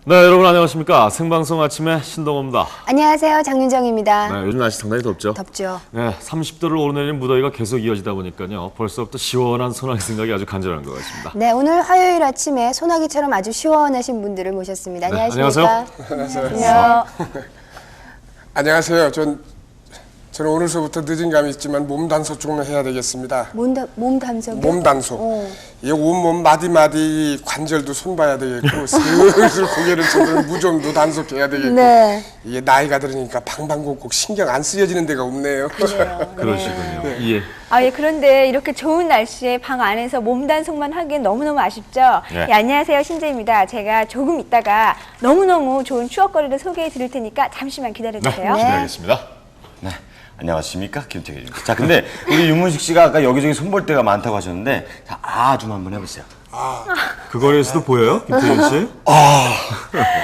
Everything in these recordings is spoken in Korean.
네, 여러분 안녕하십니까. 생방송 아침에 신동호입니다. 안녕하세요. 장윤정입니다. 네, 요즘 날씨 상당히 덥죠? 덥죠. 네, 30도를 오르내리는 무더위가 계속 이어지다 보니까요. 벌써부터 시원한 소나기 생각이 아주 간절한 것 같습니다. 네, 오늘 화요일 아침에 소나기처럼 아주 시원하신 분들을 모셨습니다. 네, 안녕하십니까? 안녕하세요. 안녕하세요. 저는 오늘서부터 늦은 감이 있지만 몸 단속 좀 해야 되겠습니다. 몸 단속이요? 몸 단속. 이 온몸 마디마디 관절도 손봐야 되겠고 슬슬 고개를 쳐서 무좀도 단속해야 되겠고. 네. 이게 나이가 들으니까 방방곡곡 신경 안 쓰여지는 데가 없네요. 그러시군요. 예. 예, 그런데 이렇게 좋은 날씨에 방 안에서 몸 단속만 하기엔 너무너무 아쉽죠? 네. 예, 안녕하세요. 신재입니다. 제가 조금 있다가 너무너무 좋은 추억거리를 소개해 드릴 테니까 잠시만 기다려주세요. 네, 기다리겠습니다. 네, 안녕하십니까, 김태균입니다. 자, 근데 우리 윤문식 씨가 아까 여기저기 손볼 데가 많다고 하셨는데, 자, 좀 한번 해보세요. 그 거리에서도 보여요? 김태균 씨?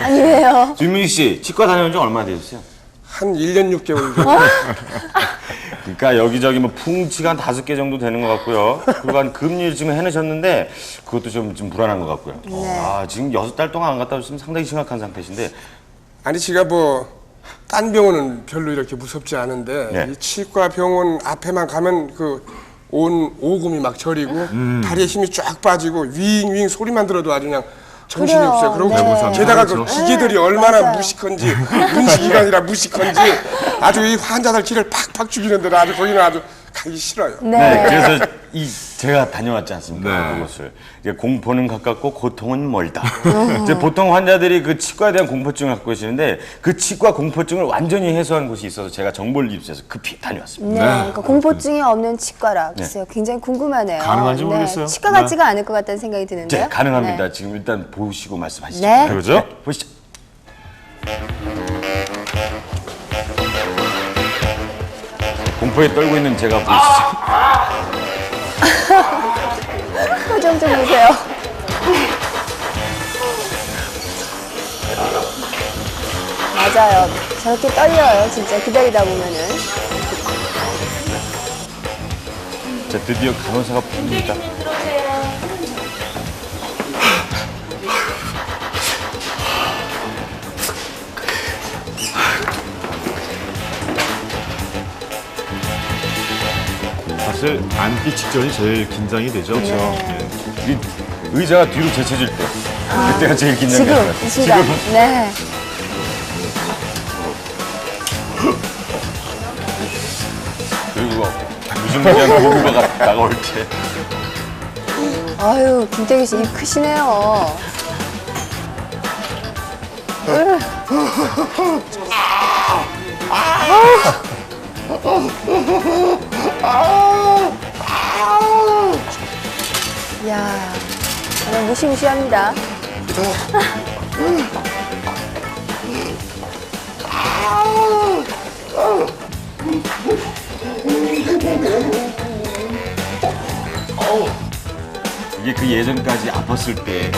아니, 왜요? 윤문식 씨, 치과 다녀온 지 얼마나 되셨어요? 한 1년 6개월 정도. 그러니까 여기저기 뭐 풍치가 한 5개 정도 되는 것 같고요. 그리고 한 금일 지금 해내셨는데 그것도 좀 불안한 것 같고요. 아, 지금 6달 동안 안 갔다 오셨으면 상당히 심각한 상태신데. 아니 제가 딴 병원은 별로 이렇게 무섭지 않은데 네. 이 치과 병원 앞에만 가면 온 오금이 막 저리고 다리에 힘이 쫙 빠지고 윙윙 소리만 들어도 아주 그냥 정신이 그래요. 없어요. 그리고 네. 게다가 그 그렇죠. 기계들이 얼마나 맞아요. 무식한지 문식이가 아니라 무식한지 아주 이 환자들 기를 팍팍 죽이는 데라 아주 거기는 아주 가기 싫어요. 네, 그래서 제가 다녀왔지 않습니까? 네. 그곳을. 이제 공포는 가깝고 고통은 멀다. 이제 보통 환자들이 그 치과에 대한 공포증을 갖고 계시는데 그 치과 공포증을 완전히 해소한 곳이 있어서 제가 정보를 입수해서 급히 다녀왔습니다. 네, 그러니까 공포증이 없는 치과라 글쎄요. 굉장히 궁금하네요. 가능한지 모르겠어요. 치과 같지가 않을 것 같다는 생각이 드는데요. 네, 가능합니다. 네. 지금 일단 보시고 말씀하시죠. 네. 그러죠? 보시죠. 공포에 떨고 있는 제가 보이시죠? 표정 좀 보세요. 맞아요. 저렇게 떨려요. 진짜 기다리다 보면은. 자, 드디어 간호사가 부릅니다. 사실 앉기 직전이 제일 긴장이 되죠. 그렇죠? 이 의자가 뒤로 제쳐질 때 그때가 제일 긴장돼요. 지금, 이 시간. 네. 그리고 무중무지한 고구마가 다가올 때 아유, 김태기 씨 입 크시네요. 이야, 정말 무시무시합니다. 이게 그 예전까지 아팠을 때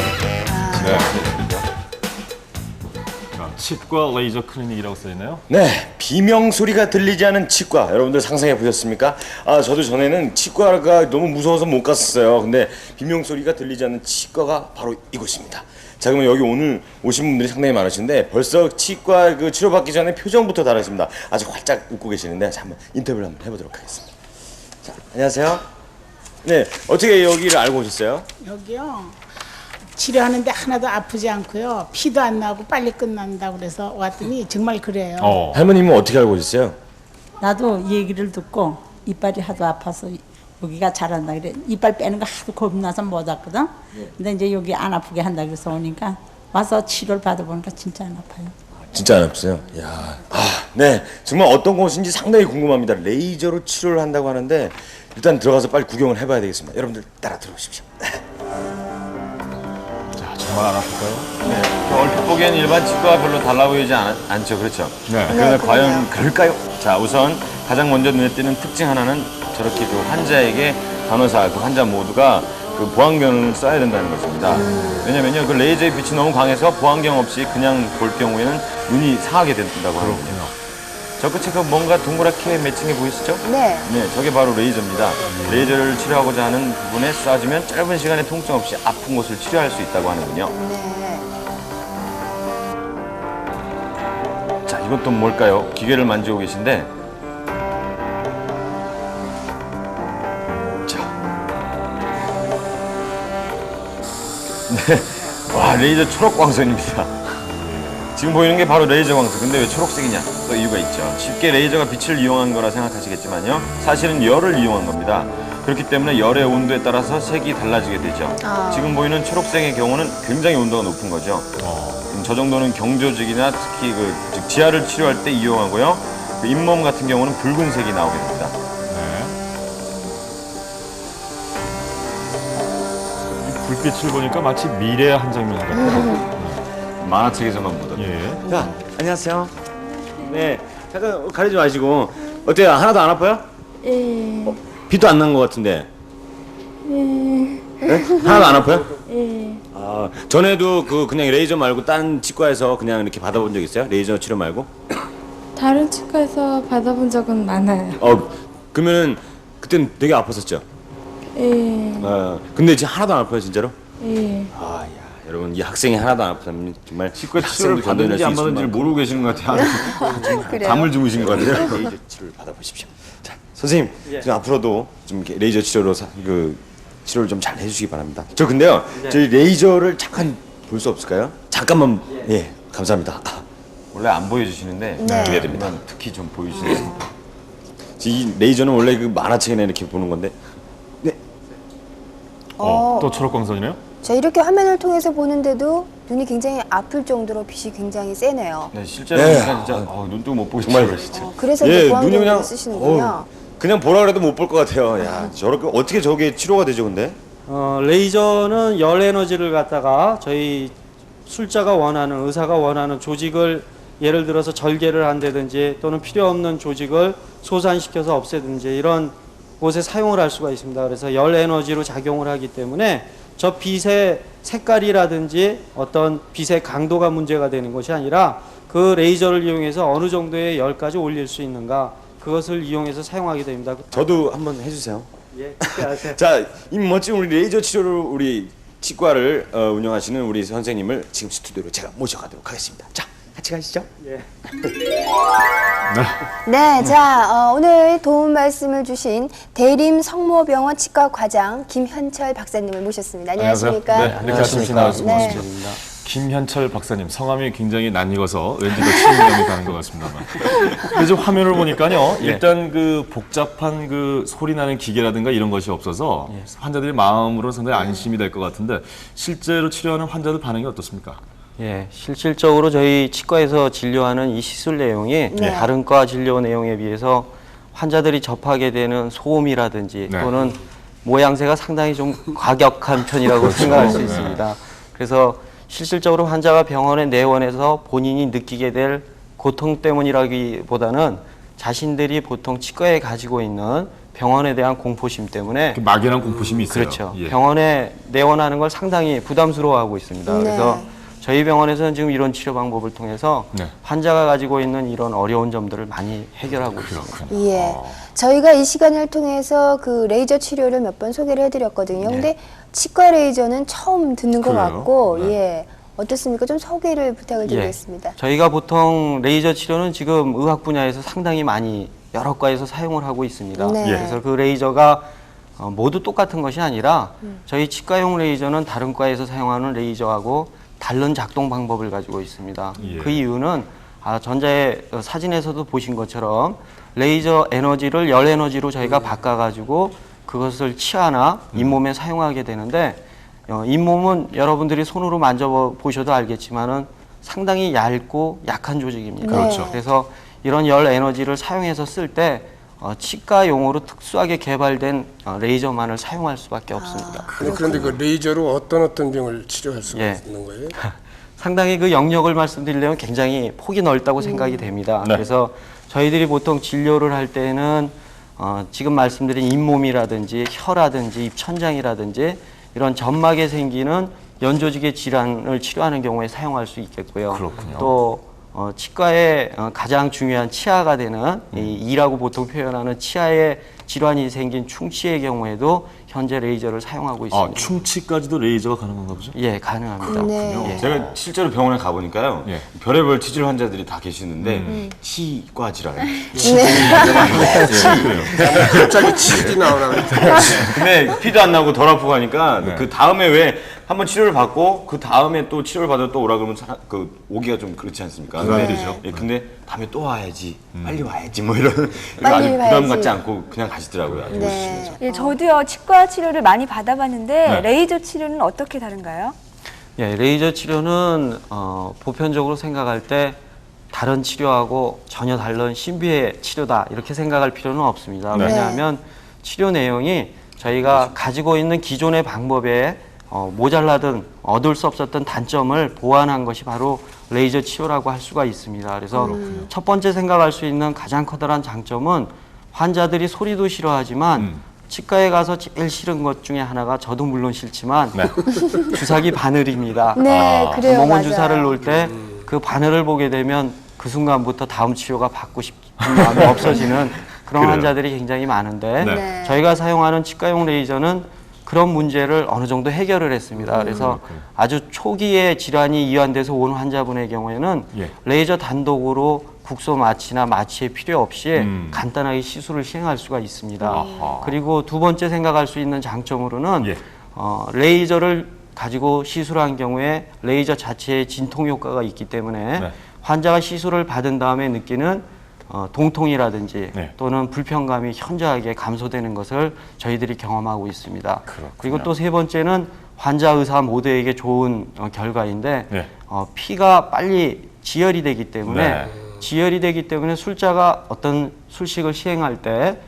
치과 레이저 클리닉이라고 써있나요? 네, 비명 소리가 들리지 않은 치과 여러분들 상상해 보셨습니까? 아, 저도 전에는 치과가 너무 무서워서 못 갔었어요. 근데 비명 소리가 들리지 않는 치과가 바로 이곳입니다. 자, 그러면 여기 오늘 오신 분들이 상당히 많으신데 벌써 치과 그 치료받기 전에 표정부터 다르십니다. 아주 활짝 웃고 계시는데 자, 한번 인터뷰를 한번 해보도록 하겠습니다. 자, 안녕하세요. 네, 어떻게 여기를 알고 오셨어요? 여기요. 치료하는데 하나도 아프지 않고요. 피도 안 나고 빨리 끝난다고 그래서 왔더니 정말 그래요. 할머님은 어떻게 알고 오셨어요? 나도 얘기를 듣고 이빨이 하도 아파서 여기가 잘한다 그래. 이빨 빼는 거 하도 겁나서 못 왔거든. 근데 이제 여기 안 아프게 한다 그래서 오니까 와서 치료를 받아보니까 진짜 안 아파요. 진짜 안 아프세요? 야, 네, 정말 어떤 곳인지 상당히 궁금합니다. 레이저로 치료를 한다고 하는데 일단 들어가서 빨리 구경을 해봐야 되겠습니다. 여러분들 따라 들어오십시오. 정말 안 아플까요? 네, 얼핏 보기엔 일반 치과와 별로 달라 보이지 않죠, 그렇죠? 네. 그런데 과연 그럴까요? 자, 우선 가장 먼저 눈에 띄는 특징 하나는 저렇게 그 환자에게 간호사, 그 환자 모두가 그 보안경을 써야 된다는 것입니다. 왜냐면요, 그 레이저의 빛이 너무 강해서 보안경 없이 그냥 볼 경우에는 눈이 상하게 된다고 하거든요. 저 끝에 그 뭔가 동그랗게 매칭해 보이시죠? 네. 네, 저게 바로 레이저입니다. 레이저를 치료하고자 하는 부분에 쏴주면 짧은 시간에 통증 없이 아픈 곳을 치료할 수 있다고 하는군요. 네. 이건 또 뭘까요? 기계를 만지고 계신데. 자. 네. 와, 레이저 초록 광선입니다. 지금 보이는 게 바로 레이저 광선. 근데 왜 초록색이냐? 또 이유가 있죠. 쉽게 레이저가 빛을 이용한 거라 생각하시겠지만요. 사실은 열을 이용한 겁니다. 그렇기 때문에 열의 온도에 따라서 색이 달라지게 되죠. 지금 보이는 초록색의 경우는 굉장히 온도가 높은 거죠. 저 정도는 경조직이나 특히 즉 지하를 치료할 때 이용하고요. 그 잇몸 같은 경우는 붉은색이 나오게 됩니다. 이 불빛을 보니까 마치 미래의 한 장면 같아요. 만화책에서만 보던. 예. 자, 안녕하세요. 네, 잠깐 가리지 마시고. 어때요? 하나도 안 아파요? 예. 빛도 안 난 것 같은데. 네? 하나도 안 아파요? 예. 아, 전에도 그냥 레이저 말고 딴 치과에서 그냥 이렇게 받아본 적 있어요? 레이저 치료 말고? 다른 치과에서 받아본 적은 많아요. 그러면은 그땐 되게 아팠었죠? 예. 근데 지금 하나도 안 아파요, 진짜로? 예. 아, 야, 여러분 이 학생이 하나도 안 아프다면 정말 치과 치료를 받는지 안 받는지를 모르고 계시는 것 같아요. 감을 주무신 것 같아요. 레이저 치료를 받아보십시오. 자, 선생님, 지금 앞으로도 좀 이렇게 레이저 치료로 치료를 좀 잘 해주시기 바랍니다. 저 근데요, 저희 레이저를 잠깐 볼 수 없을까요? 잠깐만. 예, 감사합니다. 원래 안 보여주시는데 네. 기대됩니다. 특히 좀 보여주시네요. 이 레이저는 원래 그 만화책에나 이렇게 보는 건데. 네. 또 초록 광선이네요? 저 이렇게 화면을 통해서 보는데도 눈이 굉장히 아플 정도로 빛이 굉장히 세네요. 네, 실제로 보니까 진짜 눈 뜨고 못 보겠어요, 진짜. 그래서 예, 이제 눈이 보안경을 그냥 쓰시는군요. 그냥 보라 그래도 못 볼 것 같아요. 야, 저렇게 어떻게 저게 치료가 되죠, 근데? 레이저는 열 에너지를 갖다가 저희 술자가 원하는, 의사가 원하는 조직을 예를 들어서 절개를 한다든지 또는 필요 없는 조직을 소산시켜서 없애든지 이런 곳에 사용을 할 수가 있습니다. 그래서 열 에너지로 작용을 하기 때문에 저 빛의 색깔이라든지 어떤 빛의 강도가 문제가 되는 것이 아니라 그 레이저를 이용해서 어느 정도의 열까지 올릴 수 있는가, 그것을 이용해서 사용하게 됩니다. 저도 한번 해주세요. 예, 그렇게 하세요. 자, 이 멋진 우리 레이저 치료를 우리 치과를 운영하시는 우리 선생님을 지금 스튜디오로 제가 모셔가도록 하겠습니다. 자, 같이 가시죠. 예. 네, 자 오늘 도움 말씀을 주신 대림 성모병원 치과 과장 김현철 박사님을 모셨습니다. 안녕하십니까? 네, 이렇게 아침에 나와서 네. 고맙습니다. 김현철 박사님, 성함이 굉장히 낯익어서 왠지 더 친밀감이 가는 것 같습니다만. 근데 지금 화면을 보니까요, 일단 그 복잡한 그 소리 나는 기계라든가 이런 것이 없어서 환자들이 마음으로 상당히 안심이 될 것 같은데 실제로 치료하는 환자들 반응이 어떻습니까? 예, 실질적으로 저희 치과에서 진료하는 이 시술 내용이 네. 다른 과 진료 내용에 비해서 환자들이 접하게 되는 소음이라든지 네. 또는 모양새가 상당히 좀 과격한 편이라고 생각할 수 있습니다. 그래서 실질적으로 환자가 병원에 내원해서 본인이 느끼게 될 고통 때문이라기보다는 자신들이 보통 치과에 가지고 있는 병원에 대한 공포심 때문에 막연한 공포심이 있어요. 그렇죠. 예. 병원에 내원하는 걸 상당히 부담스러워하고 있습니다. 네. 그래서 저희 병원에서는 지금 이런 치료 방법을 통해서 네. 환자가 가지고 있는 이런 어려운 점들을 많이 해결하고 있습니다. 예, 저희가 이 시간을 통해서 그 레이저 치료를 몇 번 소개를 해드렸거든요. 근데 치과 레이저는 처음 듣는 것 그래요? 같고, 네. 예, 어떻습니까? 좀 소개를 부탁을 드리겠습니다. 저희가 보통 레이저 치료는 지금 의학 분야에서 상당히 많이 여러 과에서 사용을 하고 있습니다. 네. 그래서 그 레이저가 모두 똑같은 것이 아니라 저희 치과용 레이저는 다른 과에서 사용하는 레이저하고 다른 작동 방법을 가지고 있습니다. 예. 그 이유는 전자의 사진에서도 보신 것처럼 레이저 에너지를 열 에너지로 저희가 바꿔가지고 그것을 치아나 잇몸에 사용하게 되는데 잇몸은 여러분들이 손으로 만져보셔도 알겠지만은 상당히 얇고 약한 조직입니다. 그렇죠. 그래서 이런 열 에너지를 사용해서 쓸 때 치과용으로 특수하게 개발된 레이저만을 사용할 수밖에 없습니다. 그런데 그 레이저로 어떤 병을 치료할 수가 예. 있는 거예요? 상당히 그 영역을 말씀드리려면 굉장히 폭이 넓다고 생각이 됩니다. 네. 그래서 저희들이 보통 진료를 할 때는 지금 말씀드린 잇몸이라든지 혀라든지 입천장이라든지 이런 점막에 생기는 연조직의 질환을 치료하는 경우에 사용할 수 있겠고요. 그렇군요. 또 치과의 가장 중요한 치아가 되는 이 이라고 보통 표현하는 치아에 질환이 생긴 충치의 경우에도 현재 레이저를 사용하고 있습니다. 아, 충치까지도 레이저가 가능한가 보죠? 예, 가능합니다. 네. 제가 실제로 병원에 가보니까요. 예. 별의별 치질 환자들이 다 계시는데 치과 질환. 갑자기 치기 나오나. 근데 피도 안 나고 덜 아프고 하니까 네. 그 다음에 왜 한번 치료를 받고 그 다음에 또 치료를 받아 또 오라 그러면 오기가 좀 그렇지 않습니까? 부담되죠. 예, 근데 다음에 또 와야지, 빨리 와야지 뭐 이런 빨리 아주 부담 와야지. 갖지 않고 그냥 가시더라고요. 아주 멋있으면서. 예, 저도요 치과 치료를 많이 받아봤는데 네. 레이저 치료는 어떻게 다른가요? 예, 레이저 치료는 보편적으로 생각할 때 다른 치료하고 전혀 다른 신비의 치료다 이렇게 생각할 필요는 없습니다. 네. 왜냐하면 치료 내용이 저희가 가지고 있는 기존의 방법에 모자라든 얻을 수 없었던 단점을 보완한 것이 바로 레이저 치료라고 할 수가 있습니다. 그래서 첫 번째 생각할 수 있는 가장 커다란 장점은 환자들이 소리도 싫어하지만 치과에 가서 제일 싫은 것 중에 하나가 저도 물론 싫지만 주사기 바늘입니다. 네, 그래요. 멍원 맞아요. 주사를 놓을 때 그 바늘을 보게 되면 그 순간부터 다음 치료가 받고 싶은 마음이 없어지는 그런 그래요. 환자들이 굉장히 많은데 네. 저희가 사용하는 치과용 레이저는 그런 문제를 어느 정도 해결을 했습니다. 그래서 아주 초기에 질환이 이완돼서 온 환자분의 경우에는 예. 레이저 단독으로 국소 마취나 마취의 필요 없이 간단하게 시술을 시행할 수가 있습니다. 아하. 그리고 두 번째 생각할 수 있는 장점으로는 예. 레이저를 가지고 시술한 경우에 레이저 자체에 진통 효과가 있기 때문에 네. 환자가 시술을 받은 다음에 느끼는 동통이라든지 네. 또는 불편감이 현저하게 감소되는 것을 저희들이 경험하고 있습니다. 그렇군요. 그리고 또 세 번째는 환자 의사 모두에게 좋은 결과인데 네. 피가 빨리 지혈이 되기 때문에 네. 지혈이 되기 때문에 술자가 어떤 술식을 시행할 때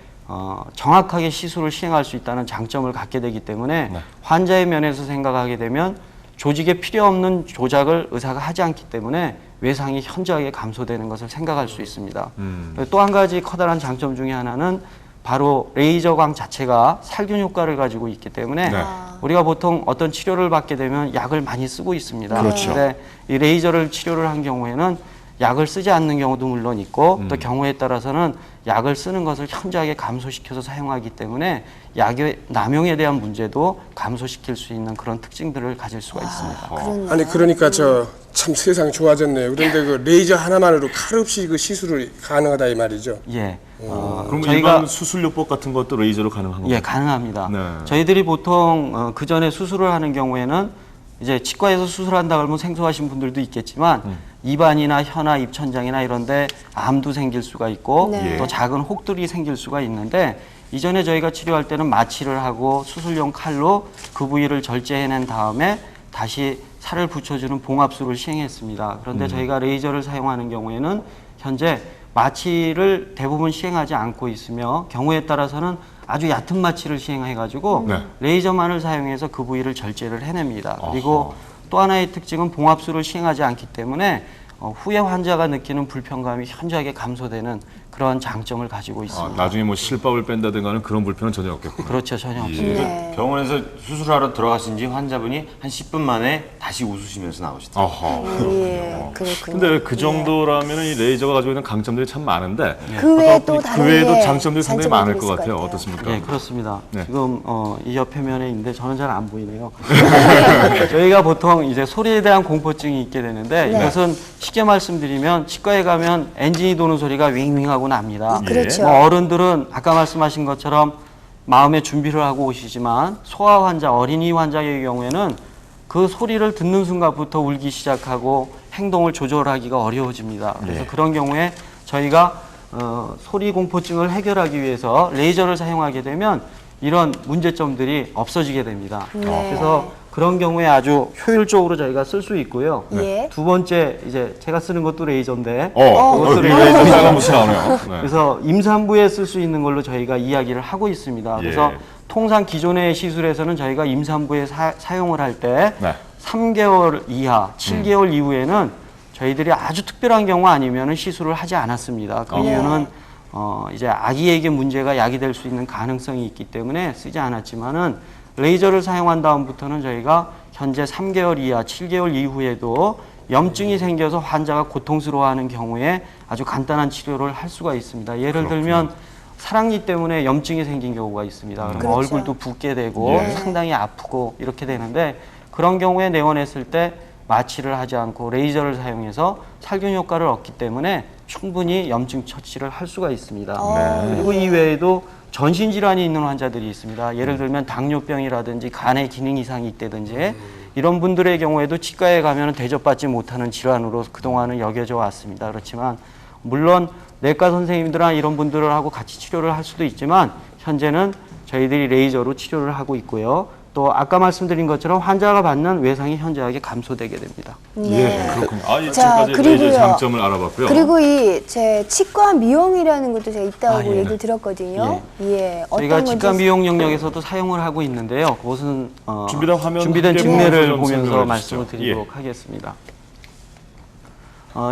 정확하게 시술을 시행할 수 있다는 장점을 갖게 되기 때문에 네. 환자의 면에서 생각하게 되면 조직에 필요 없는 조작을 의사가 하지 않기 때문에 외상이 현저하게 감소되는 것을 생각할 수 있습니다. 또 한 가지 커다란 장점 중에 하나는 바로 레이저광 자체가 살균 효과를 가지고 있기 때문에 네. 우리가 보통 어떤 치료를 받게 되면 약을 많이 쓰고 있습니다. 그렇죠. 근데 이 레이저를 치료를 한 경우에는 약을 쓰지 않는 경우도 물론 있고 또 경우에 따라서는 약을 쓰는 것을 현저하게 감소시켜서 사용하기 때문에 약의 남용에 대한 문제도 감소시킬 수 있는 그런 특징들을 가질 수가 있습니다. 아니 그러니까 저 참 세상 좋아졌네요. 그런데 그 레이저 하나만으로 칼 없이 그 시술이 가능하다 이 말이죠. 예. 그럼 저희가 일반 수술요법 같은 것도 레이저로 가능한 건가요? 예, 가능합니다. 네. 저희들이 보통 그 전에 수술을 하는 경우에는 이제 치과에서 수술한다 그러면 생소하신 분들도 있겠지만 입안이나 혀나 입천장이나 이런데 암도 생길 수가 있고 네. 또 작은 혹들이 생길 수가 있는데 이전에 저희가 치료할 때는 마취를 하고 수술용 칼로 그 부위를 절제해낸 다음에 다시 살을 붙여주는 봉합술을 시행했습니다. 그런데 저희가 레이저를 사용하는 경우에는 현재 마취를 대부분 시행하지 않고 있으며 경우에 따라서는 아주 얕은 마취를 시행해가지고 네. 레이저만을 사용해서 그 부위를 절제를 해냅니다. 그리고 또 하나의 특징은 봉합술을 시행하지 않기 때문에 후에 환자가 느끼는 불편감이 현저하게 감소되는 그런 장점을 가지고 있습니다. 나중에 뭐 실밥을 뺀다든가 하는 그런 불편은 전혀 없겠군요. 그렇죠, 전혀 없습니다. 네. 병원에서 수술하러 들어가신 지 환자분이 한 10분 만에 다시 웃으시면서 나오시더라고요. 아하. 예, 그렇군요. 근데 그 정도라면 이 레이저가 가지고 있는 강점들이 참 많은데 그 외에 또 그 다른 외에도 예, 장점들이 상당히 장점들이 많을 것 있을 같아요. 어떻습니까? 네, 그렇습니다. 네. 지금 이 옆에 면에 있는데 저는 잘 안 보이네요. 저희가 보통 이제 소리에 대한 공포증이 있게 되는데 이것은 쉽게 말씀드리면 치과에 가면 엔진이 도는 소리가 윙윙하고 납니다. 그렇죠. 뭐 어른들은 아까 말씀하신 것처럼 마음의 준비를 하고 오시지만 소아 환자, 어린이 환자의 경우에는 그 소리를 듣는 순간부터 울기 시작하고 행동을 조절하기가 어려워집니다. 그래서 그런 경우에 저희가 소리 공포증을 해결하기 위해서 레이저를 사용하게 되면 이런 문제점들이 없어지게 됩니다. 네. 그래서 그런 경우에 아주 효율적으로 저희가 쓸 수 있고요. 예. 두 번째 이제 제가 쓰는 것도 레이저인데 이 레이저 빨간빛이 나오네요. 네. 그래서 임산부에 쓸 수 있는 걸로 저희가 이야기를 하고 있습니다. 그래서 예. 통상 기존의 시술에서는 저희가 임산부에 사용을 할 때 네. 3개월 이하, 7개월 이후에는 저희들이 아주 특별한 경우 아니면은 시술을 하지 않았습니다. 그러면은 이제 아기에게 문제가 야기될 수 있는 가능성이 있기 때문에 쓰지 않았지만은 레이저를 사용한 다음부터는 저희가 현재 3개월 이하, 7개월 이후에도 염증이 생겨서 환자가 고통스러워하는 경우에 아주 간단한 치료를 할 수가 있습니다. 예를 들면 사랑니 때문에 염증이 생긴 경우가 있습니다. 그러면 그렇죠. 얼굴도 붓게 되고 상당히 아프고 이렇게 되는데 그런 경우에 내원했을 때 마취를 하지 않고 레이저를 사용해서 살균 효과를 얻기 때문에 충분히 염증 처치를 할 수가 있습니다. 그리고 이 외에도 전신 질환이 있는 환자들이 있습니다. 예를 들면 당뇨병이라든지 간의 기능 이상이 있다든지 이런 분들의 경우에도 치과에 가면 대접받지 못하는 질환으로 그동안은 여겨져 왔습니다. 그렇지만 물론 내과 선생님들이나 이런 분들하고 같이 치료를 할 수도 있지만 현재는 저희들이 레이저로 치료를 하고 있고요. 또 아까 말씀드린 것처럼 환자가 받는 외상이 현저하게 감소되게 됩니다. 예, 그렇군요. 아, 이 자, 지금까지 그리고요. 레이저 장점을 알아봤고요. 그리고 제 치과 미용이라는 것도 제가 있다고 예. 얘기를 들었거든요. 예. 저희가 어떤 치과 건지 미용 영역에서도 사용을 하고 있는데요. 그것은 준비된 화면 준비된 함께 직례를 보면서 좀 보면서 설명해 말씀을 주시죠. 드리도록 하겠습니다.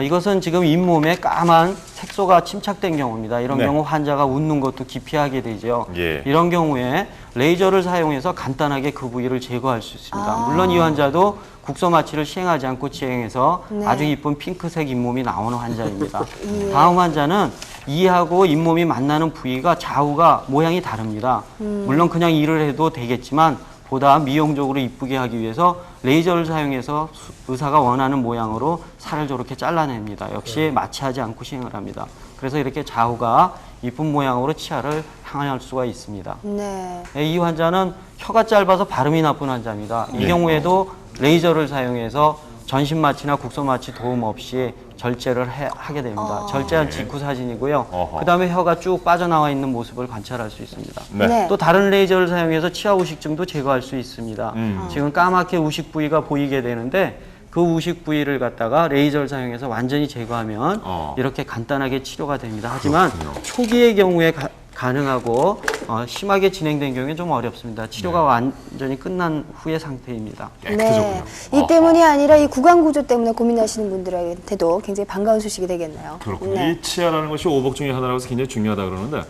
이것은 지금 잇몸에 까만 색소가 침착된 경우입니다. 이런 네. 경우 환자가 웃는 것도 기피하게 되죠. 예. 이런 경우에 레이저를 사용해서 간단하게 그 부위를 제거할 수 있습니다. 물론 이 환자도 국소 마취를 시행하지 않고 치행해서 아주 이쁜 핑크색 잇몸이 나오는 환자입니다. 다음 환자는 이하고 잇몸이 만나는 부위가 좌우가 모양이 다릅니다. 물론 그냥 이를 해도 되겠지만 보다 미용적으로 이쁘게 하기 위해서 레이저를 사용해서 의사가 원하는 모양으로 살을 저렇게 잘라냅니다. 역시 마취하지 않고 시행을 합니다. 그래서 이렇게 좌우가 이쁜 모양으로 치아를 향할 수가 있습니다. 네. 이 환자는 혀가 짧아서 발음이 나쁜 환자입니다. 이 경우에도 레이저를 사용해서 전신 마취나 국소 마취 도움 없이 절제를 하게 됩니다. 절제한 직후 사진이고요. 그 다음에 혀가 쭉 빠져나와 있는 모습을 관찰할 수 있습니다. 네. 또 다른 레이저를 사용해서 치아 우식증도 제거할 수 있습니다. 지금 까맣게 우식 부위가 보이게 되는데 그 우식 부위를 갖다가 레이저를 사용해서 완전히 제거하면 이렇게 간단하게 치료가 됩니다. 하지만 초기의 경우에 가능하고 심하게 진행된 경우에 좀 어렵습니다. 치료가 완전히 끝난 후의 상태입니다. 네. 이 때문이 아니라 이 구강 구조 때문에 고민하시는 분들한테도 굉장히 반가운 소식이 되겠네요. 그렇군요. 네. 이 치아라는 것이 오복 중에 하나라서 굉장히 중요하다 그러는데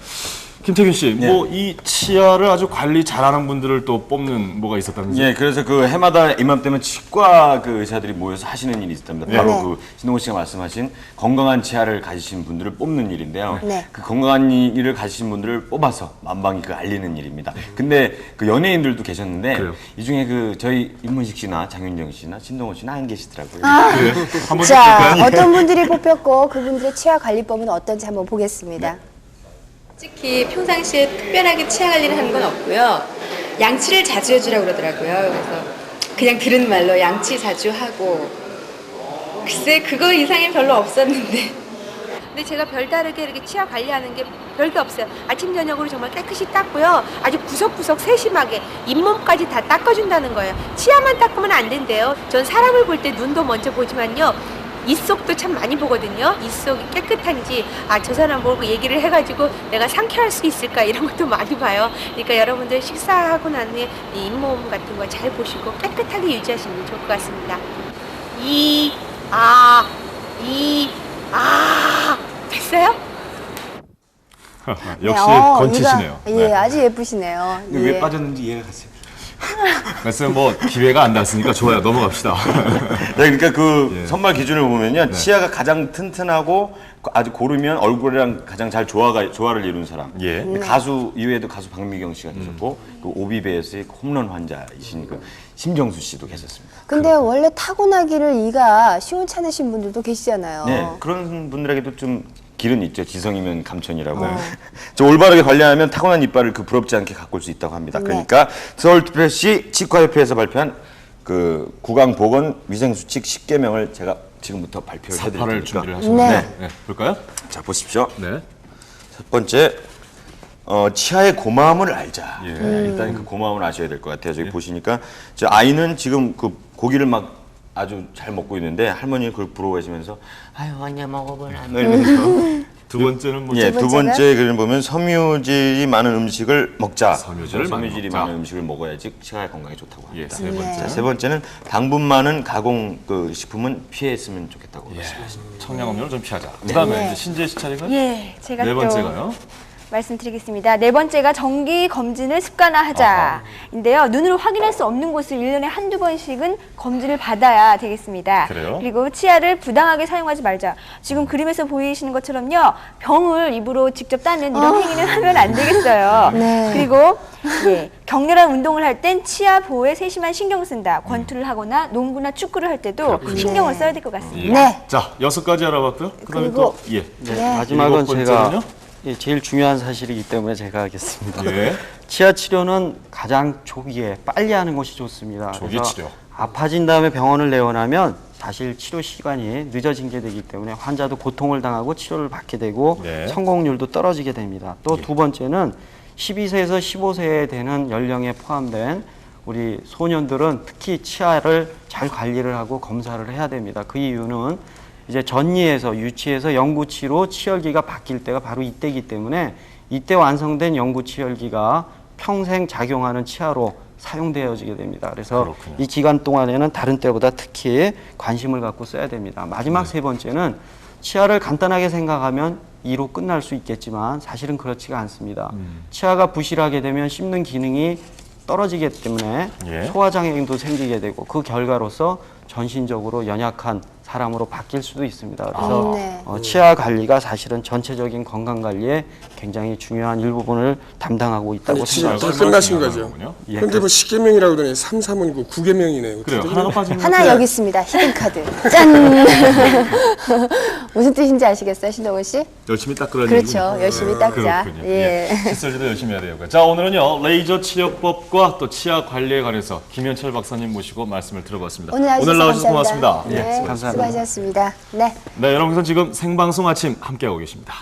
김태균 씨, 뭐 이 치아를 아주 관리 잘하는 분들을 또 뽑는 뭐가 있었다면서요? 예, 그래서 그 해마다 이맘때면 치과 그 의사들이 모여서 하시는 일이 있습니다. 바로 네. 그 신동호 씨가 말씀하신 건강한 치아를 가지신 분들을 뽑는 일인데요. 네. 그 건강한 이를 가지신 분들을 뽑아서 만방이 그 알리는 일입니다. 근데 그 연예인들도 계셨는데 그래요? 이 중에 그 저희 임문식 씨나 장윤정 씨나 신동호 씨는 안 계시더라고요. 그래요? 한번 자, 어떤 분들이 뽑혔고 그분들의 치아 관리법은 어떤지 한번 보겠습니다. 솔직히 평상시에 특별하게 치아 관리를 하는 건 없고요. 양치를 자주 해주라고 그러더라고요. 그래서 그냥 들은 말로 양치 자주 하고 글쎄 그거 이상이 별로 없었는데 근데 제가 별다르게 이렇게 치아 관리하는 게 별도 없어요. 아침 저녁으로 정말 깨끗이 닦고요. 아주 구석구석 세심하게 잇몸까지 다 닦아준다는 거예요. 치아만 닦으면 안 된대요. 전 사람을 볼 때 눈도 먼저 보지만요. 입속도 참 많이 보거든요. 입속이 깨끗한지 저 사람 보고 얘기를 해가지고 내가 상쾌할 수 있을까 이런 것도 많이 봐요. 그러니까 여러분들 식사하고 난 후에 이 잇몸 같은 거 잘 보시고 깨끗하게 유지하시면 좋을 것 같습니다. 됐어요? 역시 네, 건치시네요. 이가, 예, 아주 예쁘시네요. 근데 예. 왜 빠졌는지 이해가 갔어요. 말씀 뭐 기회가 안 닿았으니까 좋아요. 넘어갑시다. 네, 그러니까 그 예. 선발 기준을 보면요, 치아가 가장 튼튼하고 아주 고르면 얼굴이랑 가장 잘 조화를 이룬 사람. 예. 가수 이외에도 가수 박미경 씨가 계셨고, 그 오비베이스의 홈런 환자이신 그 심정수 씨도 계셨습니다. 근데 원래 타고나기를 이가 시원찮으신 분들도 계시잖아요. 네, 그런 분들에게도 좀 길은 있죠. 지성이면 감천이라고. 저 올바르게 관리하면 타고난 이빨을 그 부럽지 않게 가꿀 수 있다고 합니다. 그러니까 서울특별시 치과협회에서 발표한 그 구강보건위생수칙 10개명을 제가 지금부터 발표를 해드릴 사파를 테니까. 준비를 하셨는데 네. 네, 볼까요? 자, 보십시오. 네. 첫 번째, 치아의 고마움을 알자. 예. 일단 그 고마움을 아셔야 될 것 같아요. 저기 보시니까 저 아이는 지금 그 고기를 막 아주 잘 먹고 있는데 할머니는 그걸 부러워하시면서 아유 언제 먹어보라 이러면서 두 번째는 뭐 예, 두 번째 그림 보면 섬유질이 많은 음식을 먹자. 섬유질을 많이 섬유질이 먹자. 많은 음식을 먹어야지 치아 건강에 좋다고 합니다. 예, 세 번째. 자, 세 번째는 당분 많은 가공 그 식품은 피했으면 좋겠다고 예. 말씀하십니다. 청량음료를 좀 피하자. 그다음에 이제 신재 씨 차례가 예, 제가 네 또 번째가요. 말씀드리겠습니다. 네 번째가 정기 검진을 습관화하자인데요. 눈으로 확인할 수 없는 곳을 1년에 한두 번씩은 검진을 받아야 되겠습니다. 그래요? 그리고 치아를 부당하게 사용하지 말자. 지금 그림에서 보이시는 것처럼요. 병을 입으로 직접 따는 이런 행위는 하면 안 되겠어요. 네. 그리고 예, 격렬한 운동을 할 땐 치아 보호에 세심한 신경을 쓴다. 권투를 하거나 농구나 축구를 할 때도 신경을 써야 될 것 같습니다. 예. 네. 자, 6가지 알아봤고요. 그다음에 그리고- 또 예. 네. 마지막은 일곱 제가 번째는요? 예, 제일 중요한 사실이기 때문에 제가 하겠습니다. 예. 치아 치료는 가장 조기에 빨리 하는 것이 좋습니다. 조기 그래서 치료. 아파진 다음에 병원을 내원하면 사실 치료 시간이 늦어진 게 되기 때문에 환자도 고통을 당하고 치료를 받게 되고 네. 성공률도 떨어지게 됩니다. 또 두 번째는 12세에서 15세에 되는 연령에 포함된 우리 소년들은 특히 치아를 잘 관리를 하고 검사를 해야 됩니다. 그 이유는 이제 전이에서 유치에서 영구치로 치열기가 바뀔 때가 바로 이때이기 때문에 이때 완성된 영구치열기가 평생 작용하는 치아로 사용되어지게 됩니다. 그래서 그렇군요. 이 기간 동안에는 다른 때보다 특히 관심을 갖고 써야 됩니다. 마지막 세 번째는 치아를 간단하게 생각하면 이로 끝날 수 있겠지만 사실은 그렇지가 않습니다. 치아가 부실하게 되면 씹는 기능이 떨어지기 때문에 예. 소화장애도 생기게 되고 그 결과로서 전신적으로 연약한 사람으로 바뀔 수도 있습니다. 그래서 네. 치아 관리가 사실은 전체적인 건강 관리에 굉장히 중요한 일부분을 담당하고 있다고 아니, 진짜 생각합니다. 다 끝나신 말씀을 거죠. 하는군요. 예, 근데 뭐 10개명이라고 그러더니 3, 3은 9개명이네요. 그래요. 하나가 빠진 거. 하나 여기 있습니다. 히든 카드. 짠! 무슨 뜻인지 아시겠어요, 신동훈 씨? 열심히 닦으라는 그렇죠. 얘기군요. 열심히 닦자. 그렇군요. 예. 칫솔질도 열심히 해야 되고요. 자, 오늘은요. 레이저 치료법과 또 치아 관리에 관해서 김현철 박사님 모시고 말씀을 들어봤습니다. 오늘 나와주셔서 고맙습니다. 감사합니다. 예, 네, 감사합니다. 수고하셨습니다. 네. 네, 여러분께서 지금 생방송 아침 함께하고 계십니다.